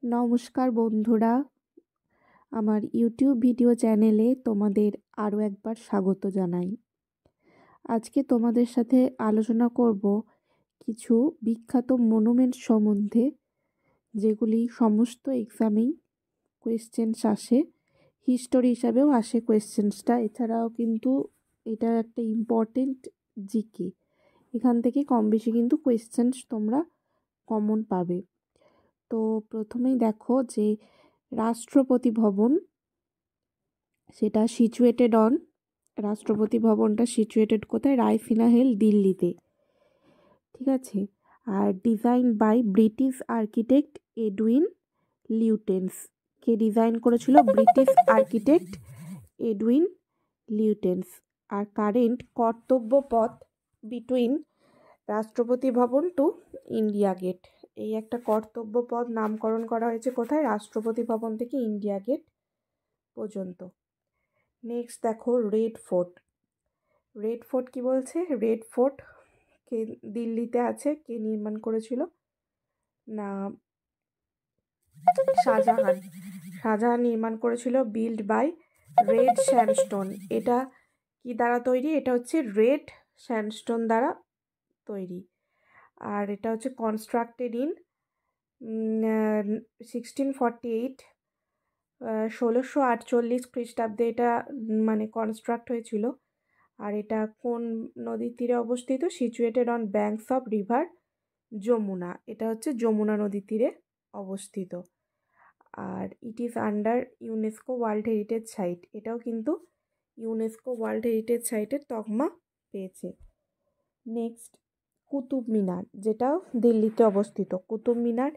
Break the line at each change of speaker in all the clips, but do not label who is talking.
নমস্কার বন্ধুরা, আমার ইউটিউব ভিডিও চ্যানেলে তোমাদের আরও একবার স্বাগত জানাই। আজকে তোমাদের সাথে আলোচনা করব কিছু বিখ্যাত মনুমেন্ট সম্বন্ধে, যেগুলি সমস্ত এক্সামেই কোয়েশ্চেন্স আসে, হিস্টোরি হিসাবেও আসে কোয়েশ্চেন্সটা। এছাড়াও কিন্তু এটা একটা ইম্পর্টেন্ট জিকে, এখান থেকে কম বেশি কিন্তু কোয়েশ্চেন্স তোমরা কমন পাবে। তো প্রথমেই দেখো যে রাষ্ট্রপতি ভবন, সেটা রাষ্ট্রপতি ভবনটা সিচুয়েটেড কোথায়? রায়সিনা হিল, দিল্লিতে। ঠিক আছে। আর design by British architect Edwin Lutyens. কে ডিজাইন করেছিল? British architect Edwin Lutyens. আর কারেন্ট কর্তব্য পথ বিটুইন রাষ্ট্রপতি ভবন টু ইন্ডিয়া গেট, এই একটা কর্তব্য পথ নামকরণ করা হয়েছে কোথায়? রাষ্ট্রপতি ভবন থেকে ইন্ডিয়া গেট পর্যন্ত। নেক্সট দেখো রেড ফোর্ট। রেড ফোর্ট কি বলছে? রেড ফোর্ট কে দিল্লিতে আছে, কে নির্মাণ করেছিল? না, শাহজাহান। শাহজাহান নির্মাণ করেছিল। Build by red sandstone. এটা কি দ্বারা তৈরি? এটা হচ্ছে রেড স্যান্ডস্টোন দ্বারা তৈরি। আর এটা হচ্ছে কনস্ট্রাক্টেড ইন 1648, 1648 খ্রিস্টাব্দে এটা মানে কনস্ট্রাক্ট হয়েছিল। আর এটা কোন নদীর তীরে অবস্থিত? Situated on banks of river Yamuna. এটা হচ্ছে যমুনা নদীর তীরে অবস্থিত। আর it is under UNESCO world heritage site. এটাও কিন্তু ইউনেস্কো ওয়ার্ল্ড হেরিটেজ সাইটের তকমা পেয়েছে। নেক্সট কুতুব মিনার, যেটাও দিল্লিতে অবস্থিত। Qutub Minar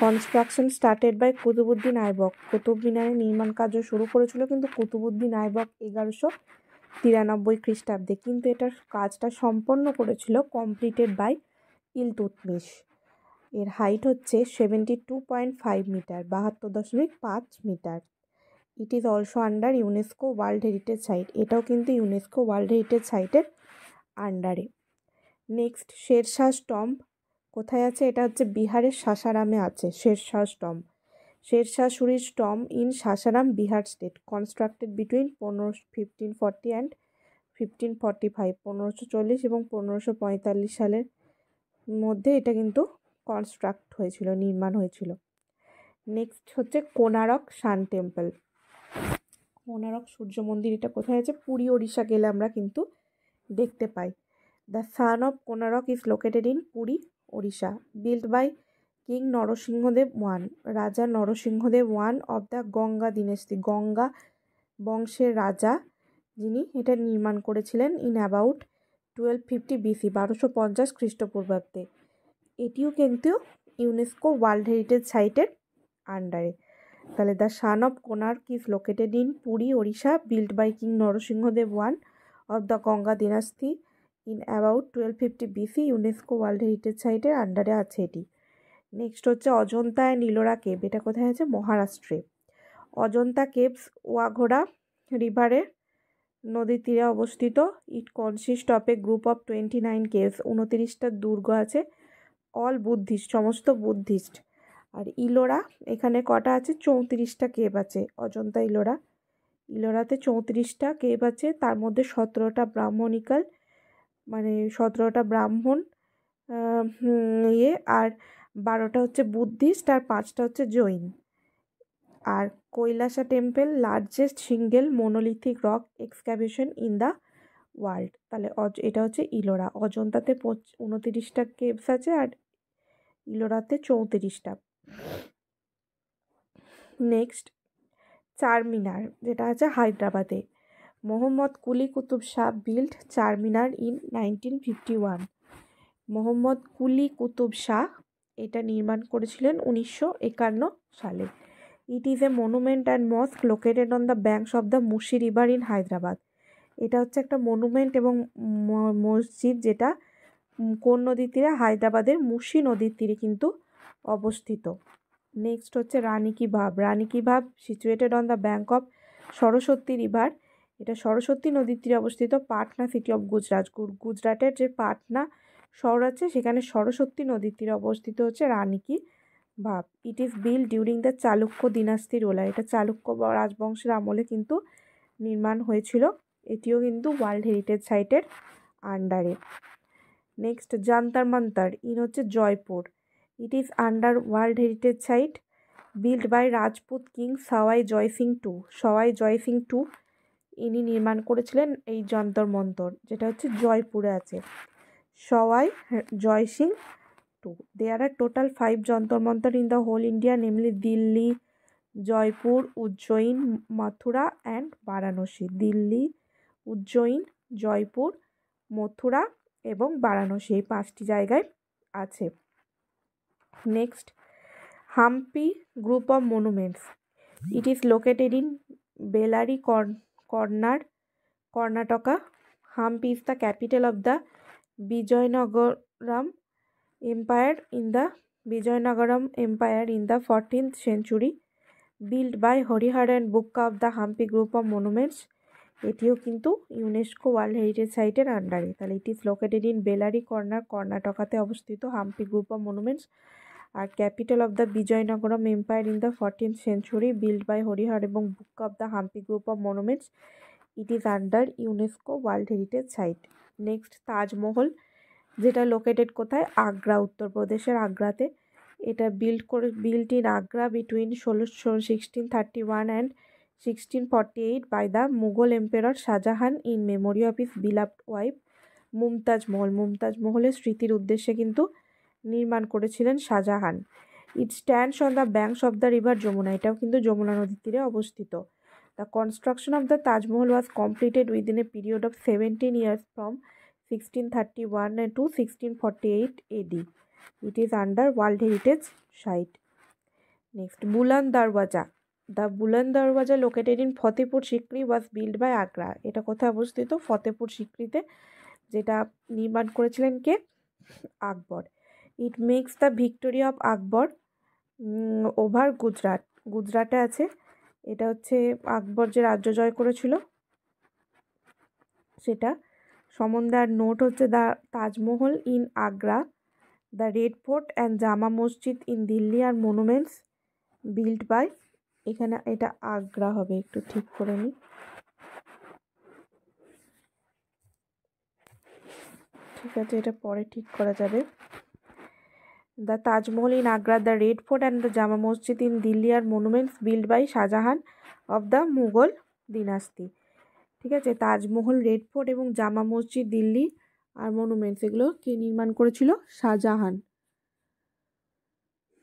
construction started by Qutubuddin Aibak. Qutub মিনারের নির্মাণ কার্য শুরু করেছিল কিন্তু কুতুবউদ্দিন আইবক 1193 খ্রিস্টাব্দে, কিন্তু এটার কাজটা সম্পন্ন করেছিল কমপ্লিটেড বাই ইলতুৎমিশ। এর হাইট হচ্ছে 72.5 metre, 72.5 metre. It is also under UNESCO world heritage site. এটাও কিন্তু ইউনেস্কো ওয়ার্ল্ড হেরিটেজ সাইটের আন্ডারে। নেক্সট শেরশাহ স্টম্প কোথায় আছে? এটা হচ্ছে বিহারের সাসারামে আছে শেরশাহ স্টম্প। শেরশাহ সুরির tomb in Sasaram, Bihar state, constructed between 1540 and 1545, 1540 এবং 1545 সালের মধ্যে এটা কিন্তু কনস্ট্রাক্ট হয়েছিল, নির্মাণ হয়েছিল। নেক্সট হচ্ছে কোনারক সান টেম্পল। কোনারক সূর্য মন্দির, এটা কোথায় আছে? পুরী, ওড়িশা গেলে আমরা কিন্তু দেখতে পাই। The sun of Konark is located in Puri, Odisha. Build by king Narasimhadeva one. রাজা Narasimhadeva one of the Ganga dynasty, Ganga বংশের রাজা যিনি এটা নির্মাণ করেছিলেন ইন অ্যাবাউট 1250 BC, 1250 খ্রিস্টপূর্বাব্দে। এটিও কিন্তু ইউনেস্কো ওয়ার্ল্ড হেরিটেজ সাইটের আন্ডারে। তাহলে the sun of Konark is located in Puri, Odisha. Build by king Narasimhadeva one of the Ganga dynasty in about 1250 BC, UNESCO world heritage সাইটের আন্ডারে আছে এটি। নেক্সট হচ্ছে অজন্তা অ্যান্ড ইলোরা কেভ। এটা কোথায় আছে? মহারাষ্ট্রে। অজন্তা কেভস ওয়াঘোড়া রিভারের নদীর তীরে অবস্থিত। It consist of a group of 29 caves. 29টা দুর্গ আছে, অল বুদ্ধিস্ট, সমস্ত বুদ্ধিস্ট। আর ইলোরা, এখানে কটা আছে? 34টা কেভ আছে। অজন্তা ইলোরাতে 34টা কেভ আছে, তার মধ্যে 17টা ব্রাহ্মণিকাল, মানে 17টা ব্রাহ্মণ আর 12টা হচ্ছে বুদ্ধিস্ট, আর 5টা হচ্ছে জৈন। আর Kailasa temple, largest single monolithic rock excavation in the world. তাহলে এটা হচ্ছে ইলোরা। অজন্তাতে 29টা কেভস আছে আর ইলোরাতে 34টা। নেক্সট চারমিনার, যেটা আছে হায়দ্রাবাদে। Mohammed Quli Qutub Shah build Charminar in 1951। মোহাম্মদ কুলি কুতুব শাহ এটা নির্মাণ করেছিলেন 1951 সালে। It is a monument and mosque located on the banks of the Musi river in Hyderabad. এটা হচ্ছে একটা মনুমেন্ট এবং মসজিদ, যেটা কোন নদীর তীরে? হায়দ্রাবাদের মুশি নদীর তীরে কিন্তু অবস্থিত। নেক্সট হচ্ছে Rani ki Vav. Rani ki Vav situated on the bank of Saraswati river. এটা সরস্বতী নদীর তীরে অবস্থিত। পাটনা সিটি অফ গুজরাট, গুজরাটের যে পাটনা শহর আছে সেখানে সরস্বতী নদীর তীরে অবস্থিত হচ্ছে Rani ki Vav, it is build during the Chalukya dynasty ruler. এটা চালুক্য রাজবংশের আমলে কিন্তু নির্মাণ হয়েছিল। এটিও কিন্তু ওয়ার্ল্ড হেরিটেজ সাইটের আন্ডারে। নেক্সট জান্তার মান্তার ইন হচ্ছে Jaipur. It is under world heritage site, build by Rajput king Sawai Jai Singh two. Sawai Jai Singh two ইনি নির্মাণ করেছিলেন এই যন্তর মন্তর, যেটা হচ্ছে জয়পুরে আছে। Sawai Jai Singh two. There are total 5 jantar mantar in the whole India, namely Delhi, Jaipur, Ujjain, Mathura and Varanasi. Delhi, Ujjain, Jaipur, Mathura এবং বারাণসী, এই 5টি জায়গায় আছে। Next Hampi group of monuments. It is located in Bellary Karnataka. Hampi is the capital of the Vijayanagaram Empire in the 14th century, built by Harihar and Bukka of the Hampi group of monuments. এটিও কিন্তু UNESCO world heritage সাইটের আন্ডারে। তাহলে it is located in Bellary কর্ণাটকাতে অবস্থিত Hampi group of monuments. আর capital of the Vijayanagaram empire in the 14th century, build by Harihara এবং Bukka of the Hampi group of monuments. It is under UNESCO world heritage site. Next Taj Mahal, যেটা located কোথায়? আগ্রা, উত্তরপ্রদেশের আগ্রাতে। এটা built in Agra between 1631 and 1648 by the Mughal emperor Shah Jahan in memory of his beloved wife Mumtaz Mahal. Mumtaz মহলের স্মৃতির উদ্দেশ্যে কিন্তু নির্মাণ করেছিলেন Shahjahan. It stands on the banks of the river Yamuna. এটাও কিন্তু যমুনা নদীর তীরে অবস্থিত। The construction of the Taj Mahal was completed within a period of 17 years from 1631 to 1648 AD. It is under World Heritage Site. Next, Buland Darwaza. The Buland Darwaza located in Fatehpur Sikri was built by Agra. এটা কোথায় অবস্থিত? ফতেপুর সিক্রিতে, যেটা নির্মাণ করেছিলেন কে? Akbar. It makes the victory of Akbar over Gujarat. গুজরাটে আছে। এটা হচ্ছে আকবর যে রাজ্য জয় করেছিল সেটা সম্বন্ধে। আর নোট হচ্ছে the Taj Mahal in Agra, the red fort and Jama Masjid in Delhi R monuments build by. এখানে এটা আগ্রা হবে, একটু ঠিক করে নিই। ঠিক আছে, এটা পরে ঠিক করা যাবে। The Taj Mahal in Agra, the red fort and the Jama Masjid in Delhi R monuments build by Shah Jahan of the Mughal dynasty. ঠিক আছে, তাজমহল, রেড ফোর্ট এবং জামা মসজিদ দিল্লি আর মনুমেন্টস, এগুলো কে নির্মাণ করেছিল? Shah Jahan.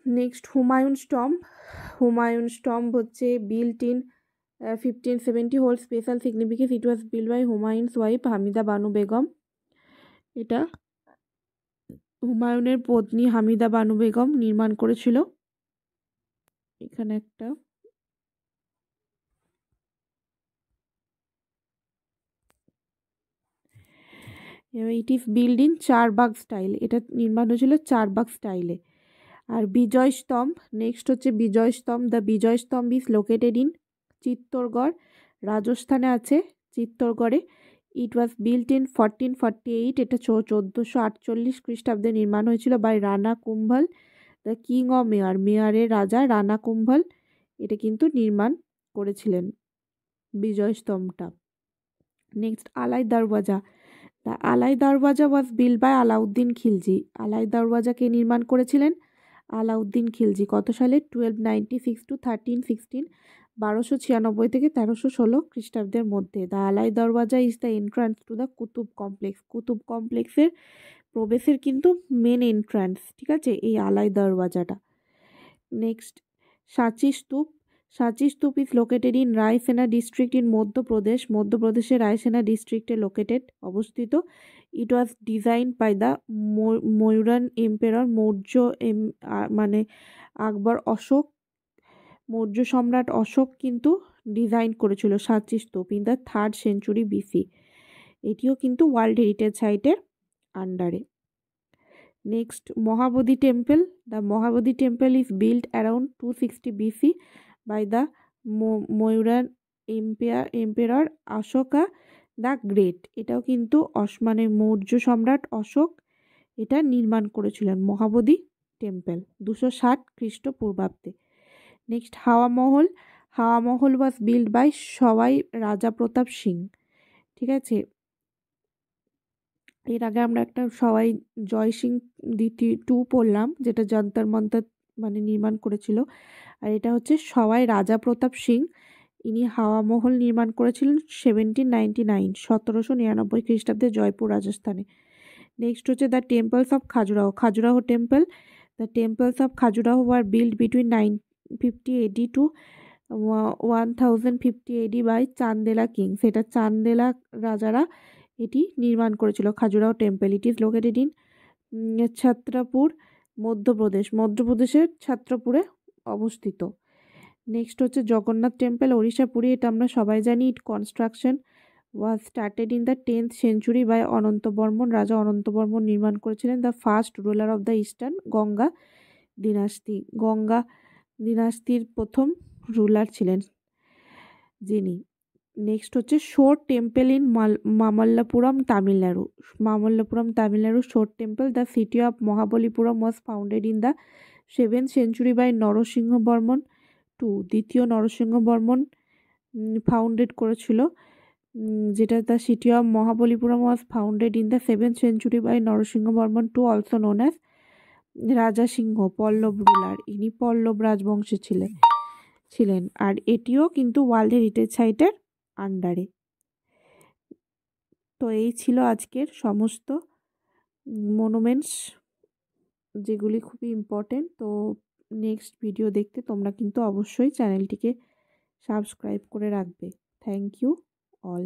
Next Humayun tomb. Humayun tomb হচ্ছে built in 1570, whole special significance. It was build by Humayun's wife Hamida Banu Begum. এটা হুমায়ুনের পত্নী হামিদা বানু বেগম নির্মাণ করেছিল। এখানে একটা ইট is build in Charbagh style. এটা নির্মাণ হয়েছিল চারবাগ স্টাইলে। আর বিজয় স্তম্ভ, নেক্সট হচ্ছে বিজয় স্তম্ভ। দ্য বিজয় স্তম্ভ ইজ লোকেটেড ইন চিত্তরগড়, রাজস্থানে আছে চিত্তরগড়ে। ইট ওয়াজ বিল্ট ইন 1448। এটা 1448 খ্রিস্টাব্দে নির্মাণ হয়েছিল by Rana Kumbhal, the king of Mewar. মেয়ারের রাজা রানা কুম্ভল এটা কিন্তু নির্মাণ করেছিলেন বিজয় স্তম্ভটা। নেক্সট আলাই দরওয়াজা। The Alai Darwaza was build by Alauddin Khilji. Alai দরওয়াজাকে নির্মাণ করেছিলেন আলাউদ্দিন খিলজি। কত সালে? 1296 to 1316, 1296 থেকে 1316 খ্রিস্টাব্দের মধ্যে। The Alai Darwaza is the entrance to the Qutub complex. Qutub কমপ্লেক্সের প্রবেশের কিন্তু মেন এন্ট্রান্স, ঠিক আছে, এই আলাই দরওয়াজাটা। নেক্সট সাঁচি স্তূপ। সাঁচি স্তূপ is located in রায়সেনা district in Madhya Pradesh. মধ্যপ্রদেশের রায়সেনা ডিস্ট্রিক্টে লোকেটেড অবস্থিত। ইট ওয়াজ design by the Mauryan emperor. Maurya মানে আকবর, অশোক, মৌর্য সম্রাট অশোক কিন্তু ডিজাইন করেছিল সাঁচি স্তূপ in the 3rd century BC। এটিও কিন্তু ওয়ার্ল্ড হেরিটেজ সাইটের আন্ডারে। Next Mahabodhi temple. The Mahabodhi temple is build around 260 BC by the Mauryan emperor Ashoka the great. এটাও কিন্তু মানে মৌর্য সম্রাট অশোক এটা নির্মাণ করেছিলেন মহাবোধি টেম্পল 260 খ্রিস্টপূর্বাব্দে। নেক্সট হাওয়া মহল ওয়াজ বিল্ড বাই সওয়াই রাজা প্রতাপ সিং। ঠিক আছে, এর আগে আমরা একটা সওয়াই জয় সিং দ্বিতীয় 2 পড়লাম, যেটা যন্তর মন্তর মানে নির্মাণ করেছিল। আর এটা হচ্ছে সওয়াই রাজা প্রতাপ সিং, ইনি হাওয়া মহল নির্মাণ করেছিলেন 1799 1799 খ্রিস্টাব্দে জয়পুর রাজস্থানে। নেক্সট হচ্ছে the temples of Khajuraho temple. The temples of Khajuraho were build between 950 AD to 1050 AD by Chandela king. সেটা চান্দেলা রাজারা এটি নির্মাণ করেছিল Khajuraho temple. It is located in Chhatarpur মধ্যপ্রদেশের ছত্রপুরে অবস্থিত। নেক্সট হচ্ছে জগন্নাথ টেম্পল ওড়িশা পুরী। এটা আমরা সবাই জানি। It construction was started in the 10th century by Anantavarman. রাজা অনন্তবর্মন নির্মাণ করেছিলেন। The first ruler of the eastern Ganga ডিনাস্টির প্রথম রুলার ছিলেন যিনি। নেক্সট হচ্ছে শোর temple in Mamallapuram Tamil Nadu shore temple. The city of Mahabalipuram was founded in the 7th century by Narasimhavarman two. দ্বিতীয় নরসিংহবর্মন ফাউন্ডেড করেছিল, যেটা the city of Mahabalipuram was founded in the 7th century by Narasimhavarman two, also known as Raja Simha, Pallava ruler. ইনি পল্লব রাজবংশে ছিলেন। আর এটিও কিন্তু world heritage সাইটের আন্ডারে। তো এই ছিল আজকের সমস্ত মনুমেন্টস, যেগুলি খুবই ইম্পর্টেন্ট। তো নেক্সট ভিডিও দেখতে তোমরা কিন্তু অবশ্যই চ্যানেলটিকে সাবস্ক্রাইব করে রাখবে। Thank you all.